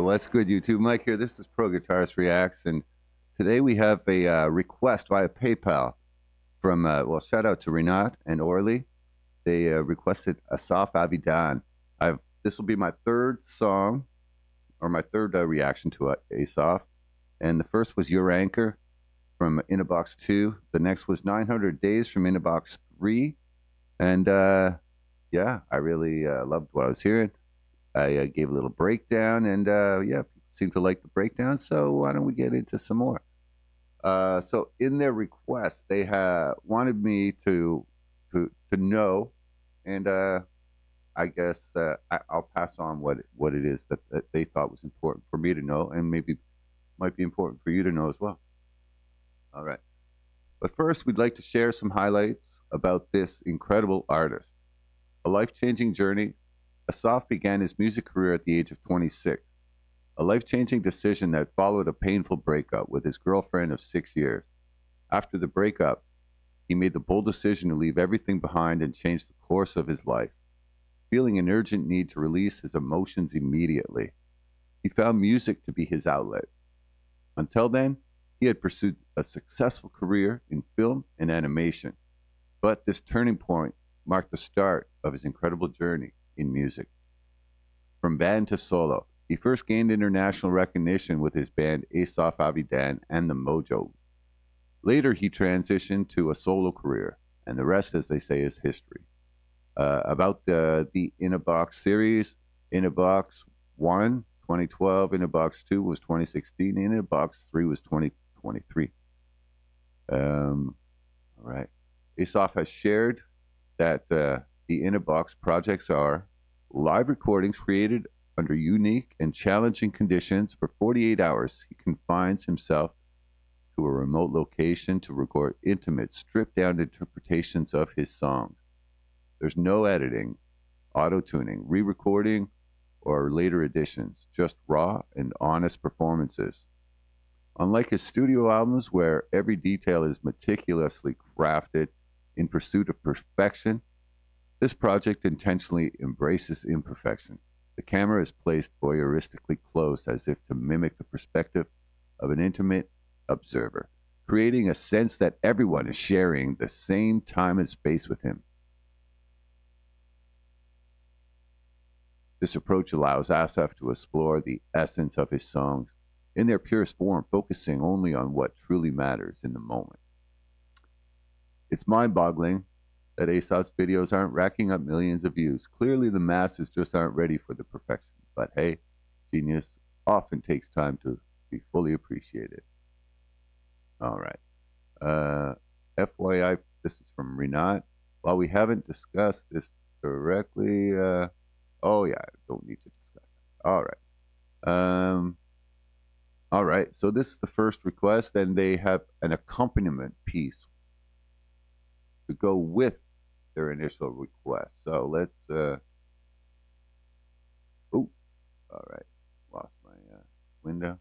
What's good, YouTube? Mike here. This is Pro Guitarist Reacts, and today we have a request via PayPal from, shout out to Renat and Orly. They requested Asaf Avidan. This will be my third song, or my third reaction to Asaf. And the first was Your Anchor from Innerbox 2. The next was 900 Days from Innerbox 3. And yeah, I really loved what I was hearing. I gave a little breakdown, and yeah, people seem to like the breakdown. So why don't we get into some more? So in their request, they wanted me to know, and I guess I'll pass on what it is that they thought was important for me to know, and maybe might be important for you to know as well. All right. But first, we'd like to share some highlights about this incredible artist. A life-changing journey. Assaf began his music career at the age of 26, a life-changing decision that followed a painful breakup with his girlfriend of 6 years. After the breakup, he made the bold decision to leave everything behind and change the course of his life, feeling an urgent need to release his emotions immediately. He found music to be his outlet. Until then, he had pursued a successful career in film and animation, but this turning point marked the start of his incredible journey in music. From band to solo, he first gained international recognition with his band Asaf Avidan and the Mojos. Later, he transitioned to a solo career, and the rest, as they say, is history. About the Innerbox series, Innerbox 1, 2012, Innerbox 2 was 2016, Innerbox 3 was 2023. All right. Asaf has shared that the Innerbox projects are live recordings created under unique and challenging conditions. For 48 hours, he confines himself to a remote location to record intimate, stripped-down interpretations of his songs. There's no editing, auto-tuning, re-recording, or later additions, just raw and honest performances. Unlike his studio albums, where every detail is meticulously crafted in pursuit of perfection, this project intentionally embraces imperfection. The camera is placed voyeuristically close as if to mimic the perspective of an intimate observer, creating a sense that everyone is sharing the same time and space with him. This approach allows Assaf to explore the essence of his songs in their purest form, focusing only on what truly matters in the moment. It's mind-boggling that Asaf's videos aren't racking up millions of views. Clearly, the masses just aren't ready for the perfection. But hey, genius often takes time to be fully appreciated. All right. FYI, this is from Renat. While we haven't discussed this directly, oh yeah, I don't need to discuss that. All right. All right. So this is the first request, and they have an accompaniment piece to go with their initial request. So let's all right, lost my window.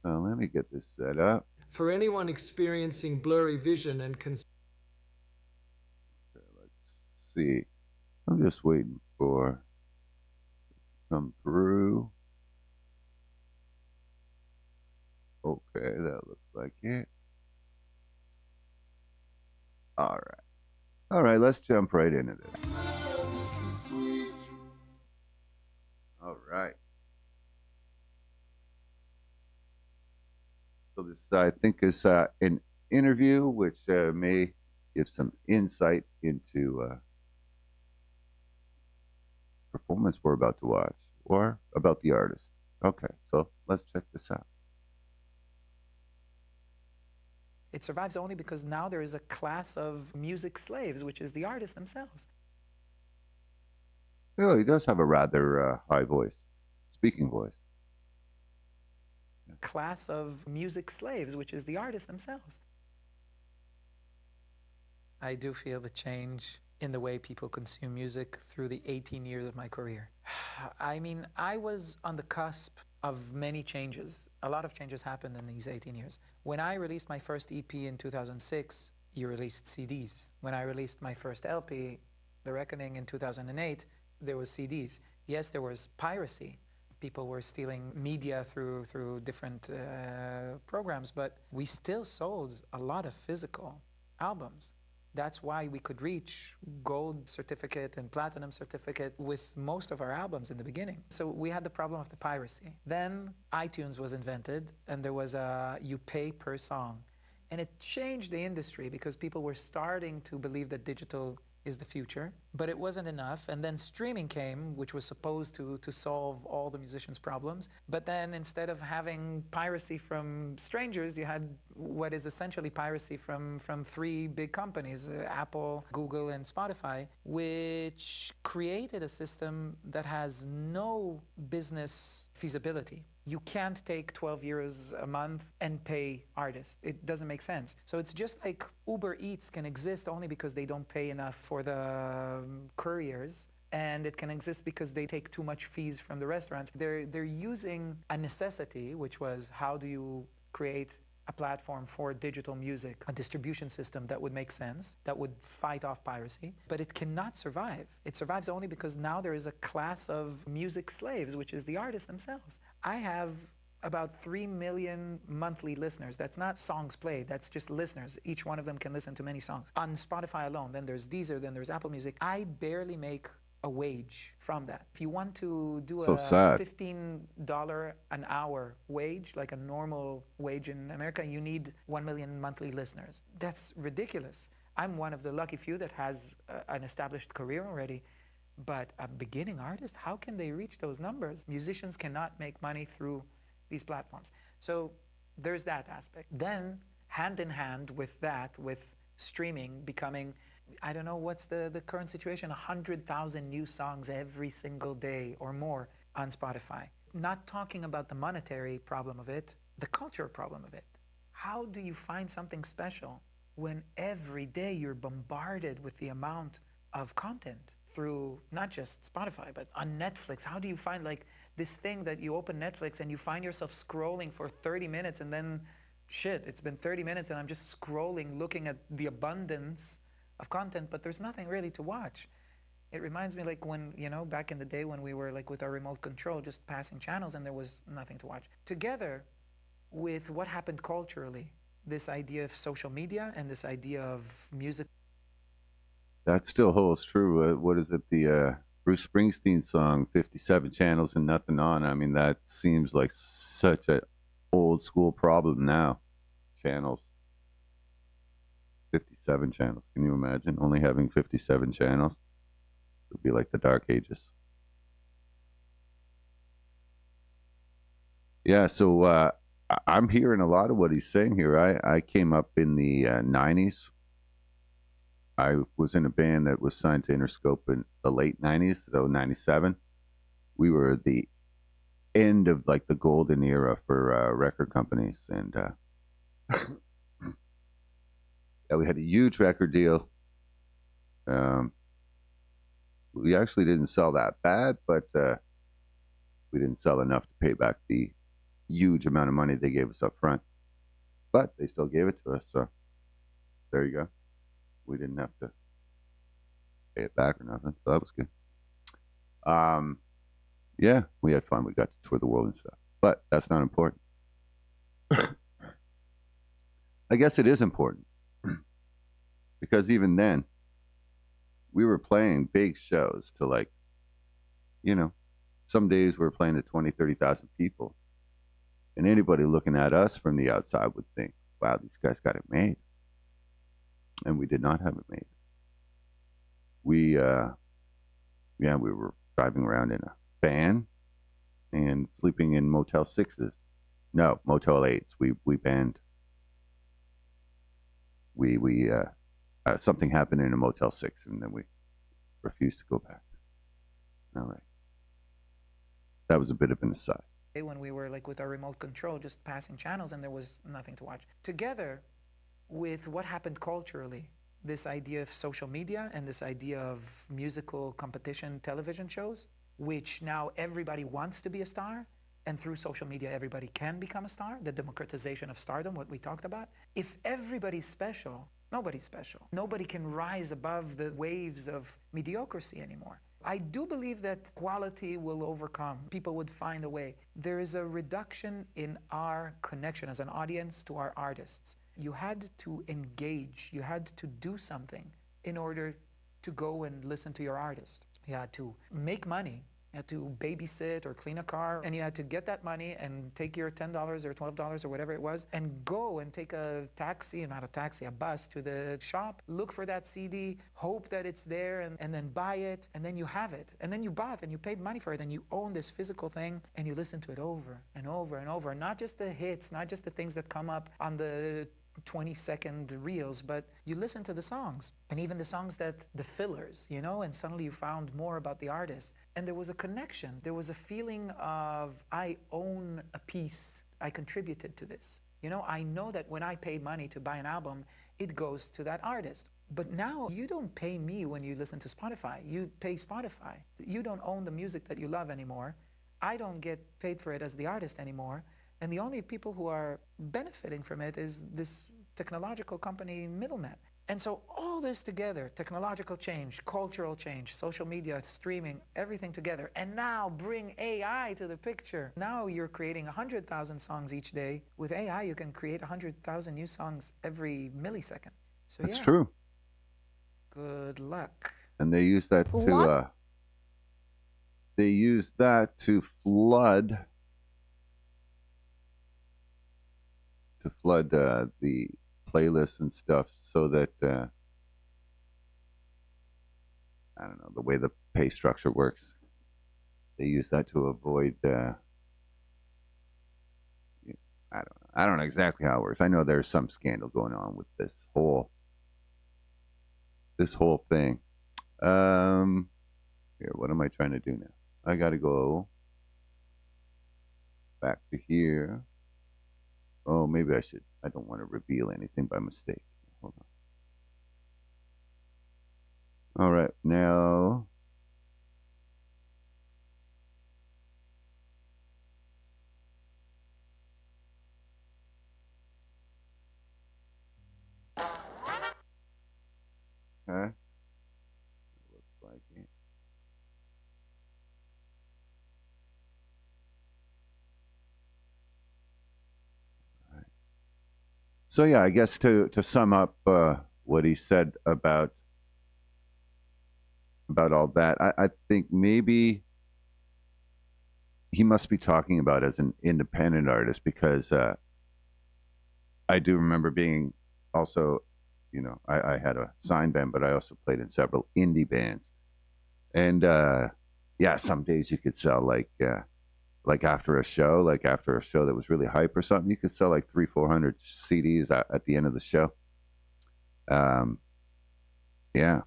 So let me get this set up. For anyone experiencing blurry vision and Okay, let's see. I'm just waiting for this to come through. Okay, that looks like it. All right. All right, let's jump right into this. All right. So this, I think, is an interview which may give some insight into performance we're about to watch or about the artist. Okay, so let's check this out. It survives only because now there is a class of music slaves, which is the artists themselves. Oh, he does have a rather high voice, speaking voice. Class of music slaves, which is the artists themselves. I do feel the change in the way people consume music through the 18 years of my career. I mean, I was on the cusp of many changes. A lot of changes happened in these 18 years. When I released my first EP in 2006, you released CDs. When I released my first LP, The Reckoning, in 2008, there was CDs. Yes, there was piracy, People were stealing media through different programs, but we still sold a lot of physical albums. That's why we could reach gold certificate and platinum certificate with most of our albums in the beginning. So we had the problem of the piracy. Then iTunes was invented, and there was a you pay per song. And it changed the industry because people were starting to believe that digital is the future, but it wasn't enough. And then streaming came, which was supposed to solve all the musicians' problems. But then instead of having piracy from strangers, you had what is essentially piracy from three big companies, Apple, Google, and Spotify, which created a system that has no business feasibility. You can't take 12 euros a month and pay artists. It doesn't make sense. So it's just like Uber Eats can exist only because they don't pay enough for the couriers, and it can exist because they take too much fees from the restaurants. They're using a necessity, which was how do you create a platform for digital music, a distribution system that would make sense, that would fight off piracy, but it cannot survive. It survives only because now there is a class of music slaves, which is the artists themselves. I have about 3 million monthly listeners. That's not songs played, that's just listeners. Each one of them can listen to many songs. On Spotify alone, then there's Deezer, then there's Apple Music. I barely make a wage from that. If you want to do So a sad. $15 an hour wage, like a normal wage in America, you need 1 million monthly listeners. That's ridiculous. I'm one of the lucky few that has an established career already. But a beginning artist, how can they reach those numbers? Musicians cannot make money through these platforms. So there's that aspect. Then, hand in hand with that, with streaming becoming, I don't know what's the current situation, 100,000 new songs every single day or more on Spotify. Not talking about the monetary problem of it, the cultural problem of it. How do you find something special when every day you're bombarded with the amount of content through not just Spotify, but on Netflix? How do you find like this thing that you open Netflix and you find yourself scrolling for 30 minutes and then shit, it's been 30 minutes and I'm just scrolling, looking at the abundance of content, but there's nothing really to watch. It reminds me like when, back in the day when we were like with our remote control, just passing channels and there was nothing to watch. Together with what happened culturally, this idea of social media and this idea of music. That still holds true. What is it? The Bruce Springsteen song, 57 channels and nothing on. I mean, that seems like such an old school problem now. Channels. 57 channels. Can you imagine only having 57 channels? It would be like the Dark Ages. Yeah, so I'm hearing a lot of what he's saying here. I came up in the 90s. I was in a band that was signed to Interscope in the late 90s, so 97. We were at the end of like the golden era for record companies. And yeah, we had a huge record deal. We actually didn't sell that bad, but we didn't sell enough to pay back the huge amount of money they gave us up front. But they still gave it to us, so there you go. We didn't have to pay it back or nothing, so that was good. Yeah, we had fun. We got to tour the world and stuff, but that's not important. I guess it is important because even then, we were playing big shows to like, some days we were playing to 20, 30,000 people. And anybody looking at us from the outside would think, wow, these guys got it made. And we did not have it made. We were driving around in a van and sleeping in Motel 6s. No, Motel 8s. We banned. Something happened in a Motel 6 and then we refused to go back. All right. That was a bit of an aside. When we were like with our remote control, just passing channels and there was nothing to watch. Together with what happened culturally, this idea of social media and this idea of musical competition television shows, which now everybody wants to be a star, and through social media everybody can become a star, the democratization of stardom, what we talked about. If everybody's special, nobody's special. Nobody can rise above the waves of mediocrity anymore. I do believe that quality will overcome. People would find a way. There is a reduction in our connection as an audience to our artists. You had to engage, you had to do something in order to go and listen to your artist. You had to make money. You had to babysit or clean a car, and you had to get that money and take your $10 or $12 or whatever it was and go and take a taxi, not a taxi, a bus to the shop, look for that CD, hope that it's there, and then buy it, and then you have it. And then you bought and you paid money for it, and you own this physical thing, and you listen to it over and over and over. Not just the hits, not just the things that come up on the 20-second reels, but you listen to the songs, and even the songs that the fillers, and suddenly you found more about the artist, and there was a connection. There was a feeling of, I own a piece, I contributed to this. I know that when I pay money to buy an album, it goes to that artist. But now you don't pay me when you listen to Spotify. You pay Spotify. You don't own the music that you love anymore. I don't get paid for it as the artist anymore. And the only people who are benefiting from it is this technological company middleman. And so all this together, technological change, cultural change, social media, streaming, everything together, and now bring AI to the picture. Now you're creating 100,000 songs each day. With AI, you can create 100,000 new songs every millisecond. So That's yeah, true. good luck. And they use that to flood the playlists and stuff, so that I don't know the way the pay structure works. They use that to avoid. I don't know exactly how it works. I know there's some scandal going on with this whole thing. Here, what am I trying to do now? I got to go back to here. Oh, maybe I should. I don't want to reveal anything by mistake. Hold on. All right, now. Okay. Looks like it. All right. So yeah, I guess to sum up what he said about all that, I think maybe he must be talking about as an independent artist, because I do remember being also, I had a sign band, but I also played in several indie bands, and yeah, some days you could sell like after a show, that was really hype or something, you could sell like 300-400 CDs at the end of the show. Um, yeah,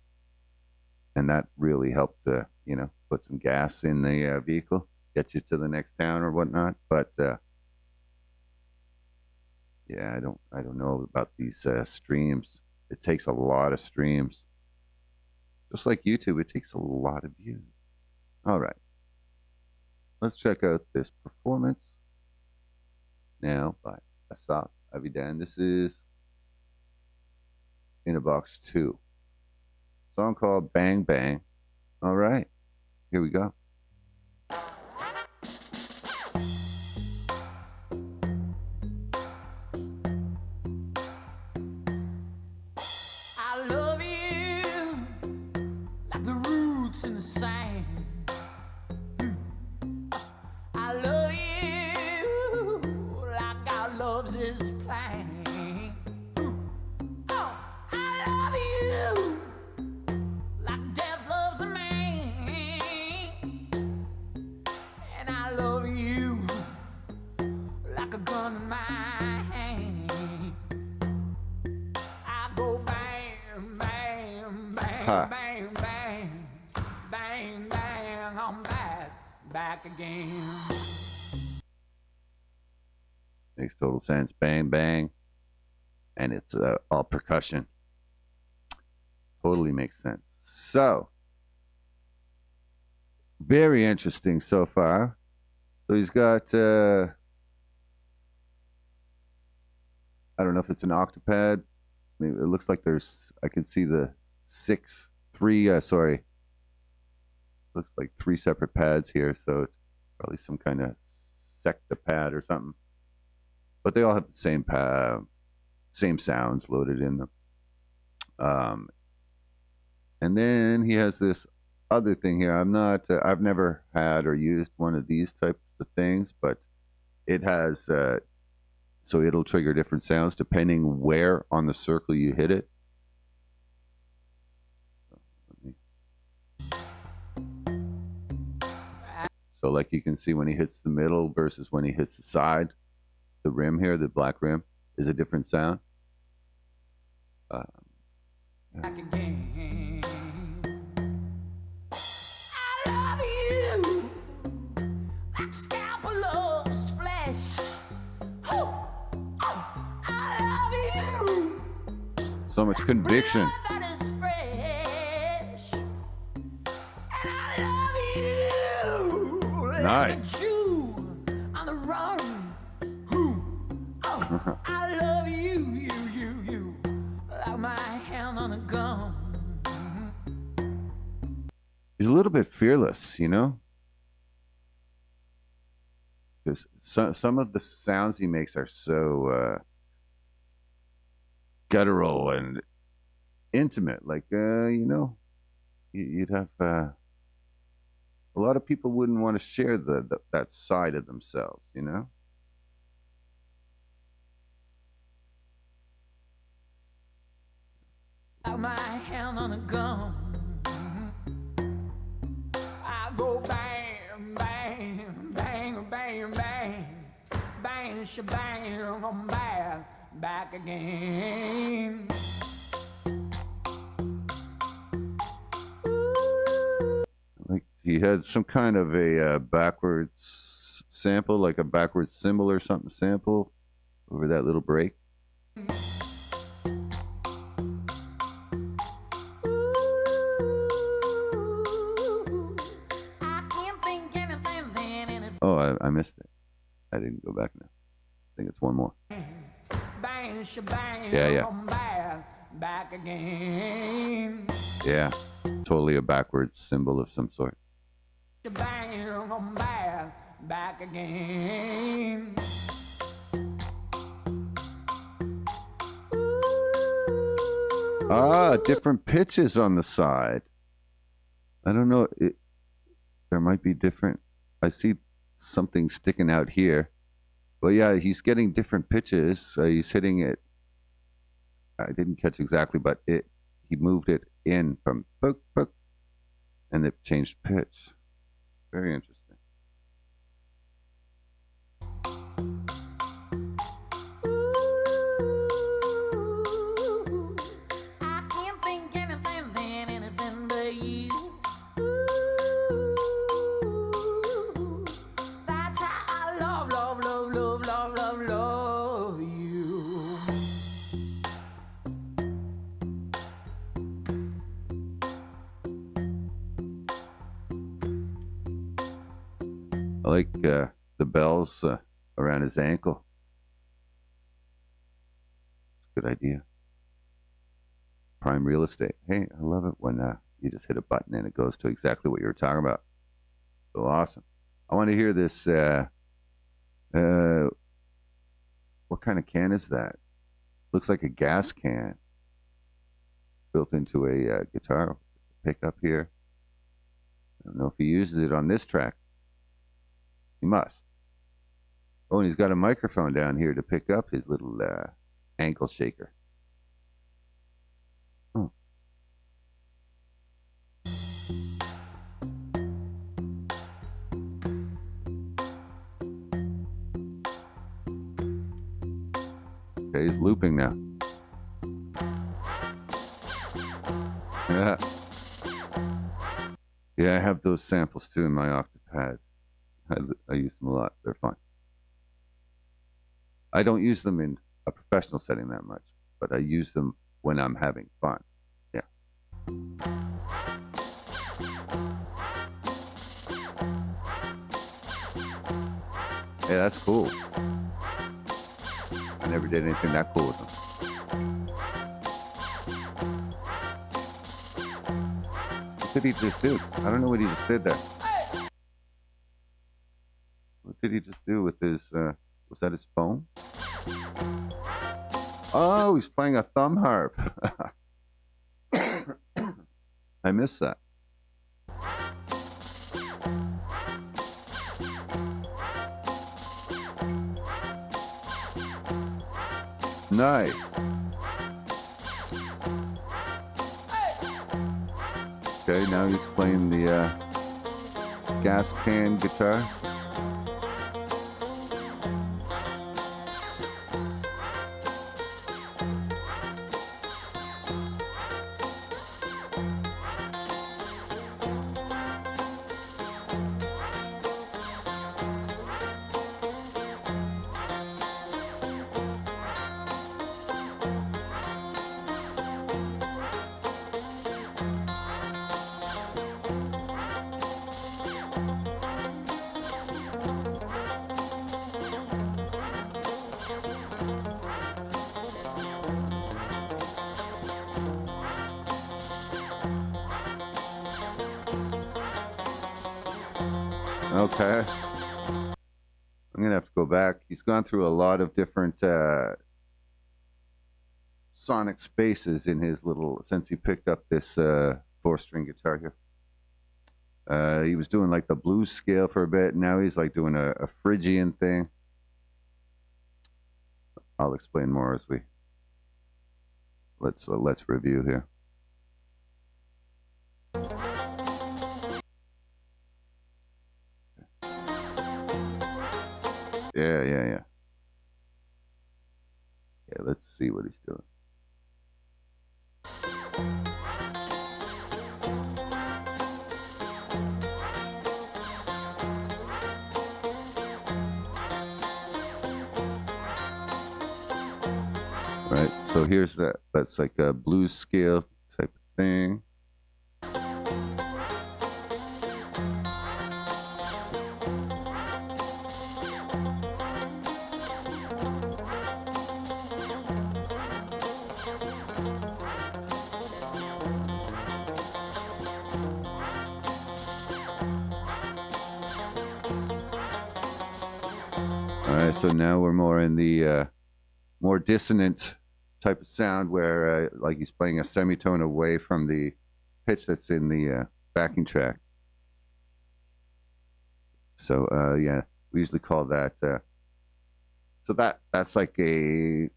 and that really helped to put some gas in the vehicle, get you to the next town or whatnot. But yeah, I don't know about these streams. It takes a lot of streams, just like YouTube. It takes a lot of views. All right, let's check out this performance now by Asaf Avidan. This is in a box 2, song called Bang Bang. All right, here we go. I love you like the roots in the sand. I love you like our love's is plain. Oh, I love you like death loves a man. And I love you like a gun in my hand. I go bang, bang, bang, Ha. bang, bang, bang, bang, I'm back again. Makes total sense. Bang bang, and it's all percussion. Totally makes sense. So very interesting so far. So he's got I don't know if it's an octopad. Maybe it looks like I can see the 6 3 sorry looks like 3 separate pads here, so it's probably some kind of secta pad or something. But they all have the same sounds loaded in them. And then he has this other thing here. I've never had or used one of these types of things, but it has, so it'll trigger different sounds depending where on the circle you hit it. So like you can see when he hits the middle versus when he hits the side, the rim here, the black rim, is a different sound. Back again. I love you like scalpel's flesh. Oh, oh, I love you. So much conviction. Blood that is fresh. And I love you. Nice. Like a Jew on the run. Oh, I love you, you. Like my hand on a gun. He's a little bit fearless, you know? Because some of the sounds he makes are so guttural and intimate. Like, you know, you'd have a lot of people wouldn't want to share that side of themselves, you know? Like my hand on a gun. I go bang, bang, bang, bang, bang, bang, shebang, I'm back again. Like he had some kind of a backwards sample, like a backwards cymbal or something sample over that little break. Oh, I missed it. I didn't go back now. I think it's one more. Bang, shebang, Yeah. I'm back again. Yeah, totally a backwards symbol of some sort. Shebang, I'm back again. Ah, different pitches on the side. I don't know. There might be different. I see something sticking out here. But yeah, he's getting different pitches. He's hitting it. I didn't catch exactly, but he moved it in from book, book, and it changed pitch. Very interesting. I can't think anything but you. That's how I love you. I like the bells around his ankle. Good idea. Prime real estate. Hey, I love it when you just hit a button and it goes to exactly what you were talking about. So awesome. I want to hear this. What kind of can is that? Looks like a gas can built into a guitar pickup here. I don't know if he uses it on this track. He must. Oh, and he's got a microphone down here to pick up his little ankle shaker. Oh. Okay, he's looping now. Yeah. Yeah, I have those samples too in my Octopad. I use them a lot. They're fun. I don't use them in a professional setting that much, but I use them when I'm having fun. Yeah. Hey, that's cool. I never did anything that cool with them. did he just do? I don't know what he just did there. What did he just do with his, was that his phone? Oh, he's playing a thumb harp. I missed that. Nice. Okay, now he's playing the gas can guitar. Okay. I'm going to have to go back. He's gone through a lot of different sonic spaces in his little, since he picked up this 4-string guitar here. He was doing like the blues scale for a bit. Now he's like doing a Phrygian thing. I'll explain more as we let's review here. Yeah. Yeah, let's see what he's doing. Right, so here's that. That's like a blues scale type of thing. All right, so now we're more in the more dissonant type of sound where like he's playing a semitone away from the pitch that's in the backing track. So yeah, we usually call that so that's like a,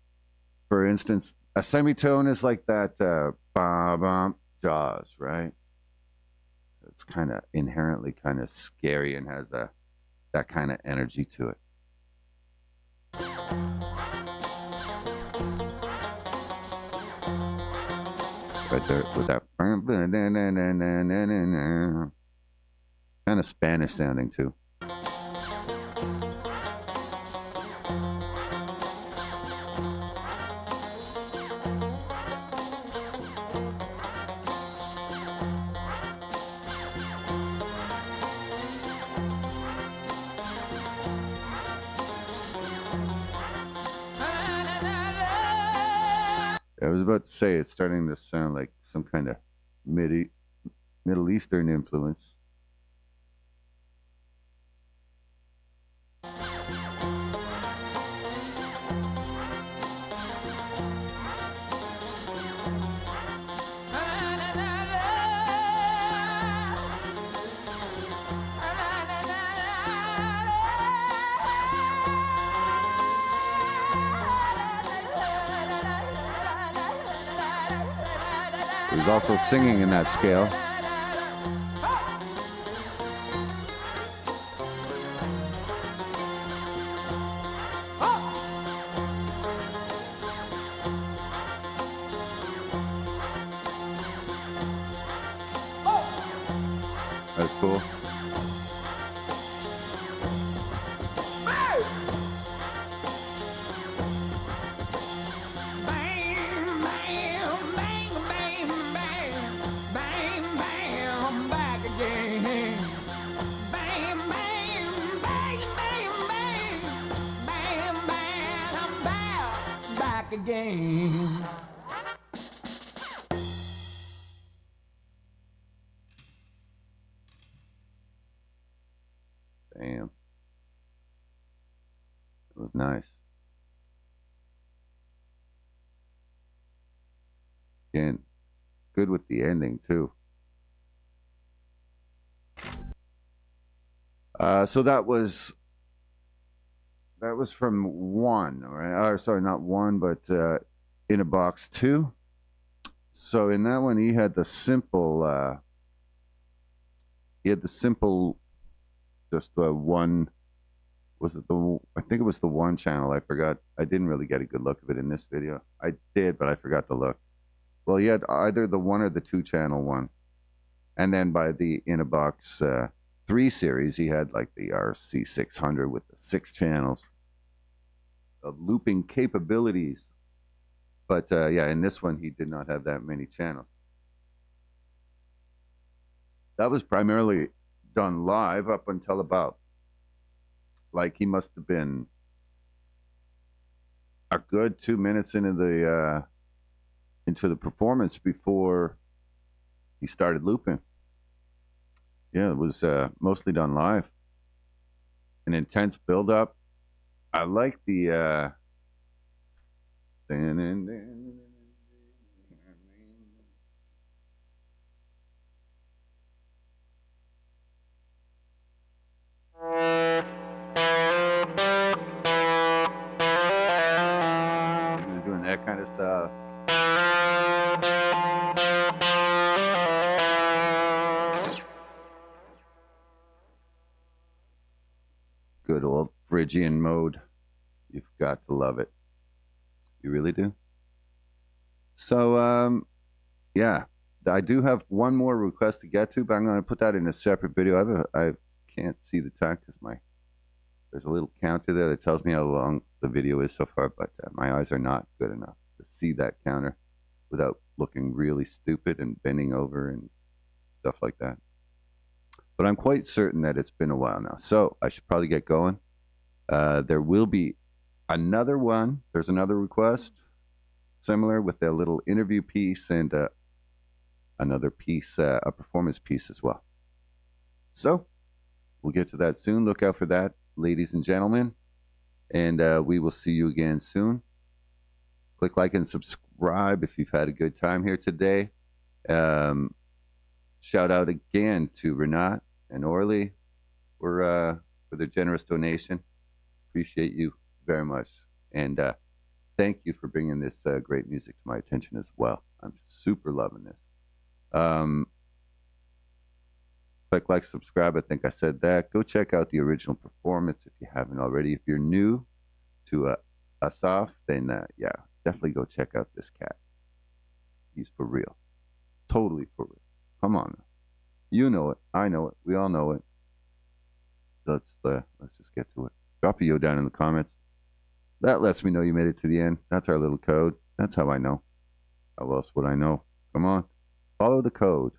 for instance, a semitone is like that ba-bum jaws, right? It's kind of inherently kind of scary and has that kind of energy to it. Right there with that kind of Spanish sounding too. I was about to say it's starting to sound like some kind of Middle Eastern influence. There's also singing in that scale. That's cool. was nice. And good with the ending too. So that was from one, right? Or sorry, not one, but in a box two. So in that one, he had the simple. Just one. Was it the? I think it was the one channel. I forgot. I didn't really get a good look of it in this video. I did, but I forgot to look. Well, he had either the one or the two channel one, and then by the in a box 3 series, he had like the RC600 with the 6 channels of looping capabilities. But yeah, in this one, he did not have that many channels. That was primarily done live up until about, like, he must have been a good 2 minutes into the performance before he started looping. Yeah, it was mostly done live. An intense build up. I like the he was doing that kind of stuff. Good old Phrygian mode. You've got to love it. You really do. So, yeah, I do have one more request to get to, but I'm going to put that in a separate video. I can't see the time because there's a little counter there that tells me how long the video is so far, but my eyes are not good enough to see that counter without looking really stupid and bending over and stuff like that. But I'm quite certain that it's been a while now, so I should probably get going. There will be another one. There's another request similar with a little interview piece and another piece, a performance piece as well. So we'll get to that soon. Look out for that, ladies and gentlemen. And we will see you again soon. Click like and subscribe if you've had a good time here today. Shout out again to Renat and Orly for their generous donation. Appreciate you very much. And thank you for bringing this great music to my attention as well. I'm super loving this. Click like, subscribe. I think I said that. Go check out the original performance if you haven't already. If you're new to Assaf, then yeah, definitely go check out this cat. He's for real. Totally for real. Come on now. You know it. I know it. We all know it. Let's just get to it. Drop a yo down in the comments. That lets me know you made it to the end. That's our little code. That's how I know. How else would I know? Come on. Follow the code.